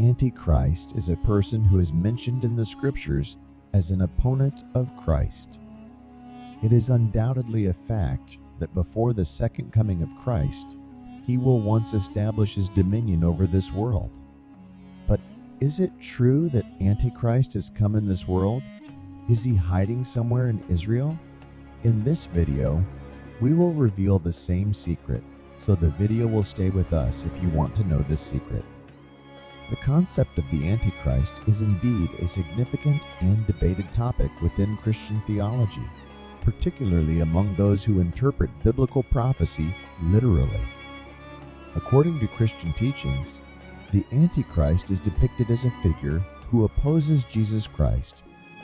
Antichrist is a person who is mentioned in the Scriptures as an opponent of Christ. It is undoubtedly a fact that before the second coming of Christ, he will once establish his dominion over this world. But is it true that Antichrist has come in this world? Is he hiding somewhere in Israel? In this video, we will reveal the same secret, so the video will stay with us if you want to know this secret. The concept of the Antichrist is indeed a significant and debated topic within Christian theology, particularly among those who interpret biblical prophecy literally. According to Christian teachings, the Antichrist is depicted as a figure who opposes Jesus Christ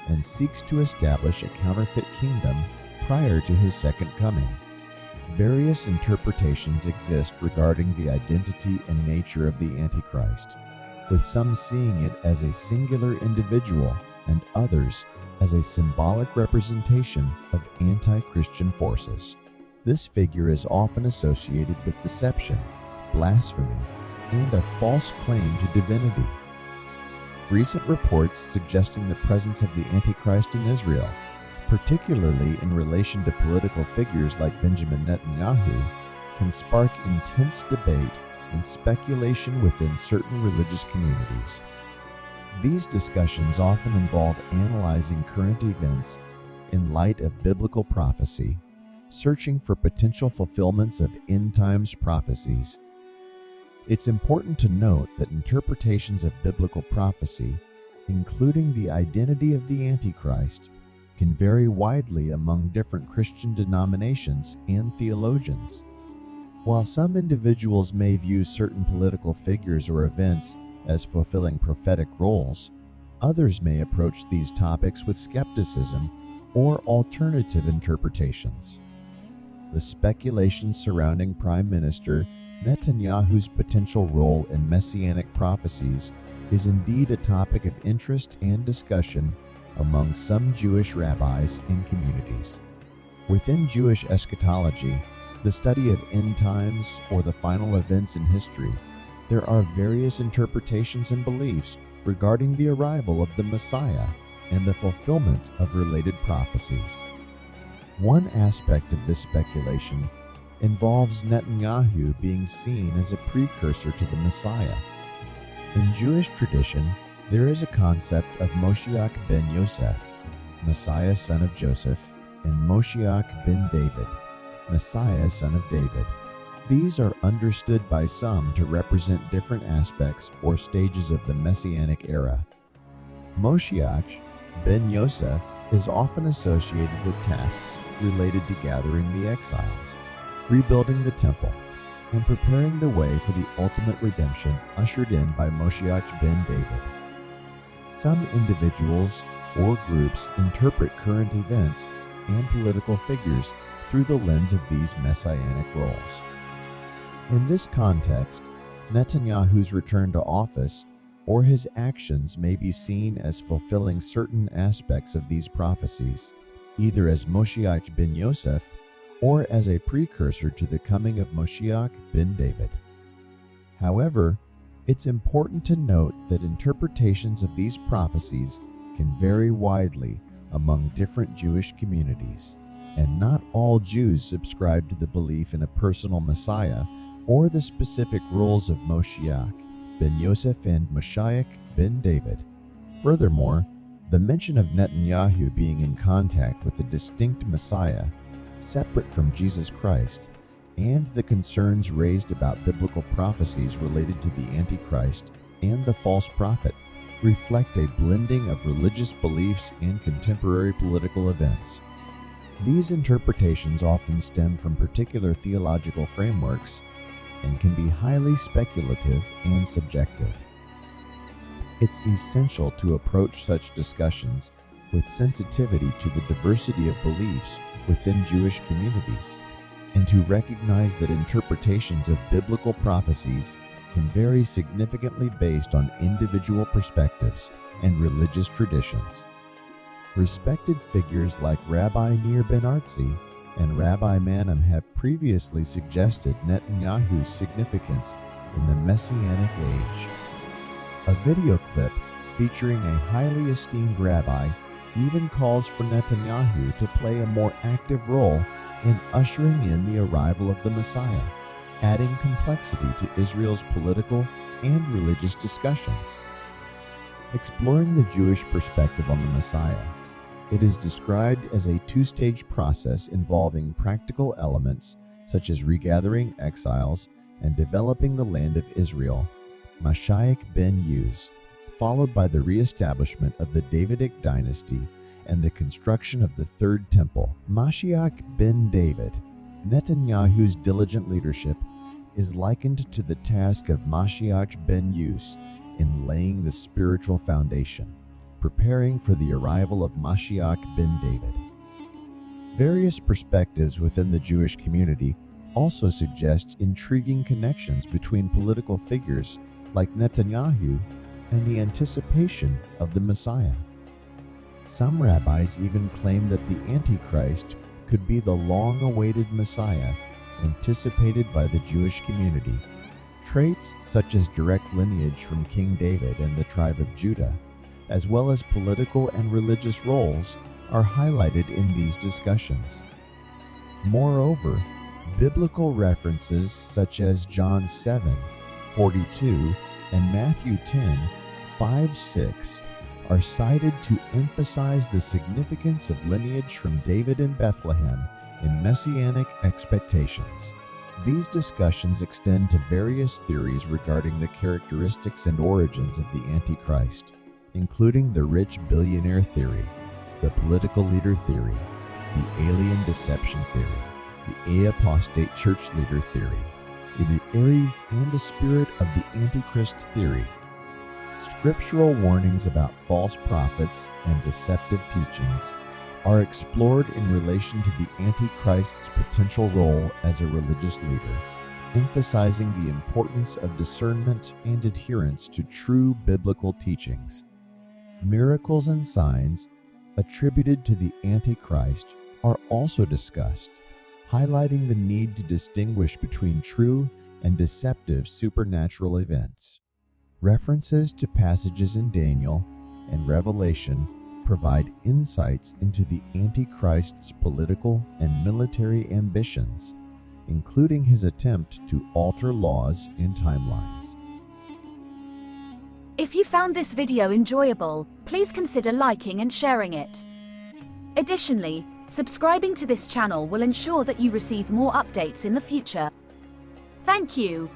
and seeks to establish a counterfeit kingdom prior to his second coming. Various interpretations exist regarding the identity and nature of the Antichrist, with some seeing it as a singular individual and others as a symbolic representation of anti-Christian forces. This figure is often associated with deception, blasphemy, and a false claim to divinity. Recent reports suggesting the presence of the Antichrist in Israel, particularly in relation to political figures like Benjamin Netanyahu, can spark intense debate and speculation within certain religious communities. These discussions often involve analyzing current events in light of biblical prophecy, searching for potential fulfillments of end-times prophecies. It's important to note that interpretations of biblical prophecy, including the identity of the Antichrist, can vary widely among different Christian denominations and theologians. While some individuals may view certain political figures or events as fulfilling prophetic roles, others may approach these topics with skepticism or alternative interpretations. The speculation surrounding Prime Minister Netanyahu's potential role in messianic prophecies is indeed a topic of interest and discussion among some Jewish rabbis and communities. Within Jewish eschatology, the study of end times or the final events in history, there are various interpretations and beliefs regarding the arrival of the Messiah and the fulfillment of related prophecies. One aspect of this speculation involves Netanyahu being seen as a precursor to the Messiah. In Jewish tradition, there is a concept of Moshiach ben Yosef, Messiah son of Joseph, and Moshiach ben David, Messiah son of David. These are understood by some to represent different aspects or stages of the Messianic era. Moshiach ben Yosef is often associated with tasks related to gathering the exiles, rebuilding the temple, and preparing the way for the ultimate redemption ushered in by Moshiach ben David. Some individuals or groups interpret current events and political figures through the lens of these messianic roles. In this context, Netanyahu's return to office or his actions may be seen as fulfilling certain aspects of these prophecies, either as Moshiach ben Yosef or as a precursor to the coming of Moshiach ben David. However, it's important to note that interpretations of these prophecies can vary widely among different Jewish communities, and not all Jews subscribe to the belief in a personal Messiah or the specific roles of Moshiach ben Yosef and Moshiach ben David. Furthermore, the mention of Netanyahu being in contact with a distinct Messiah, separate from Jesus Christ, and the concerns raised about biblical prophecies related to the Antichrist and the false prophet reflect a blending of religious beliefs and contemporary political events. These interpretations often stem from particular theological frameworks and can be highly speculative and subjective. It's essential to approach such discussions with sensitivity to the diversity of beliefs within Jewish communities, and to recognize that interpretations of biblical prophecies can vary significantly based on individual perspectives and religious traditions. Respected figures like Rabbi Nir Ben Artzi and Rabbi Manim have previously suggested Netanyahu's significance in the Messianic age. A video clip featuring a highly esteemed rabbi even calls for Netanyahu to play a more active role in ushering in the arrival of the Messiah, adding complexity to Israel's political and religious discussions. Exploring the Jewish perspective on the Messiah, it is described as a two-stage process involving practical elements such as regathering exiles and developing the land of Israel, Mashiach ben Uz, followed by the re-establishment of the Davidic dynasty and the construction of the Third Temple. Mashiach ben David, Netanyahu's diligent leadership, is likened to the task of Mashiach ben Uz in laying the spiritual foundation, preparing for the arrival of Mashiach ben David. Various perspectives within the Jewish community also suggest intriguing connections between political figures like Netanyahu and the anticipation of the Messiah. Some rabbis even claim that the Antichrist could be the long-awaited Messiah anticipated by the Jewish community. Traits such as direct lineage from King David and the tribe of Judah, as well as political and religious roles, are highlighted in these discussions. Moreover, biblical references such as John 7:42 and Matthew 10:5-6 are cited to emphasize the significance of lineage from David in Bethlehem in messianic expectations. These discussions extend to various theories regarding the characteristics and origins of the Antichrist, including the rich billionaire theory, the political leader theory, the alien deception theory, the apostate church leader theory, the Eri and the spirit of the Antichrist theory. Scriptural warnings about false prophets and deceptive teachings are explored in relation to the Antichrist's potential role as a religious leader, emphasizing the importance of discernment and adherence to true biblical teachings. Miracles and signs attributed to the Antichrist are also discussed, highlighting the need to distinguish between true and deceptive supernatural events. References to passages in Daniel and Revelation provide insights into the Antichrist's political and military ambitions, including his attempt to alter laws and timelines. If you found this video enjoyable, please consider liking and sharing it. Additionally, subscribing to this channel will ensure that you receive more updates in the future. Thank you.